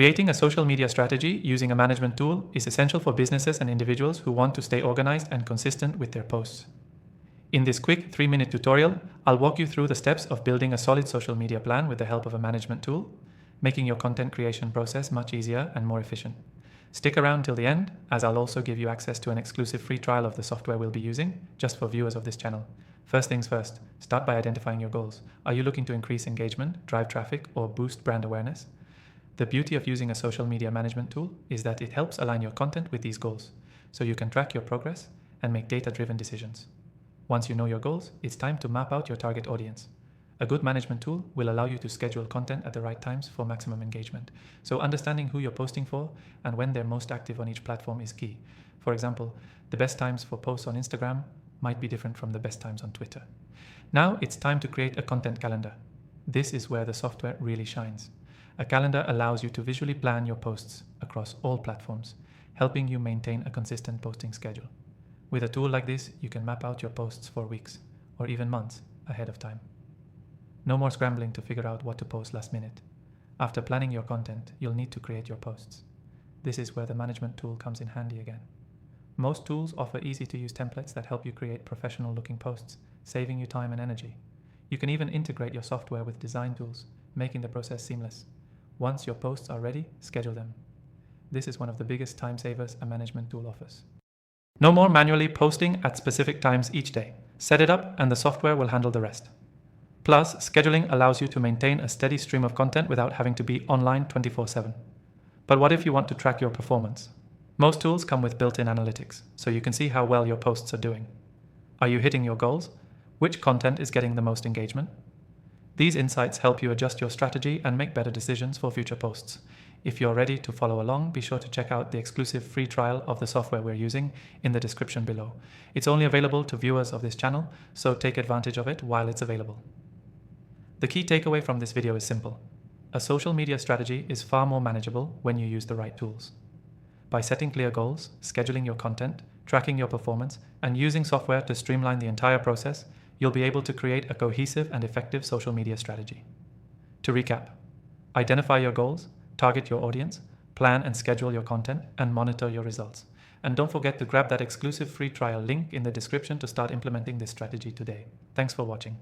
Creating a social media strategy using a management tool is essential for businesses and individuals who want to stay organized and consistent with their posts. In this quick 3-minute tutorial, I'll walk you through the steps of building a solid social media plan with the help of a management tool, making your content creation process much easier and more efficient. Stick around till the end, as I'll also give you access to an exclusive free trial of the software we'll be using, just for viewers of this channel. First things first, start by identifying your goals. Are you looking to increase engagement, drive traffic, or boost brand awareness? The beauty of using a social media management tool is that it helps align your content with these goals, so you can track your progress and make data-driven decisions. Once you know your goals, it's time to map out your target audience. A good management tool will allow you to schedule content at the right times for maximum engagement. So understanding who you're posting for and when they're most active on each platform is key. For example, the best times for posts on Instagram might be different from the best times on Twitter. Now it's time to create a content calendar. This is where the software really shines. A calendar allows you to visually plan your posts across all platforms, helping you maintain a consistent posting schedule. With a tool like this, you can map out your posts for weeks or even months ahead of time. No more scrambling to figure out what to post last minute. After planning your content, you'll need to create your posts. This is where the management tool comes in handy again. Most tools offer easy-to-use templates that help you create professional-looking posts, saving you time and energy. You can even integrate your software with design tools, making the process seamless. Once your posts are ready, schedule them. This is one of the biggest time savers a management tool offers. No more manually posting at specific times each day. Set it up and the software will handle the rest. Plus, scheduling allows you to maintain a steady stream of content without having to be online 24/7. But what if you want to track your performance? Most tools come with built-in analytics, so you can see how well your posts are doing. Are you hitting your goals? Which content is getting the most engagement? These insights help you adjust your strategy and make better decisions for future posts. If you're ready to follow along, be sure to check out the exclusive free trial of the software we're using in the description below. It's only available to viewers of this channel, so take advantage of it while it's available. The key takeaway from this video is simple. A social media strategy is far more manageable when you use the right tools. By setting clear goals, scheduling your content, tracking your performance, and using software to streamline the entire process, you'll be able to create a cohesive and effective social media strategy. To recap, identify your goals, target your audience, plan and schedule your content, and monitor your results. And don't forget to grab that exclusive free trial link in the description to start implementing this strategy today. Thanks for watching.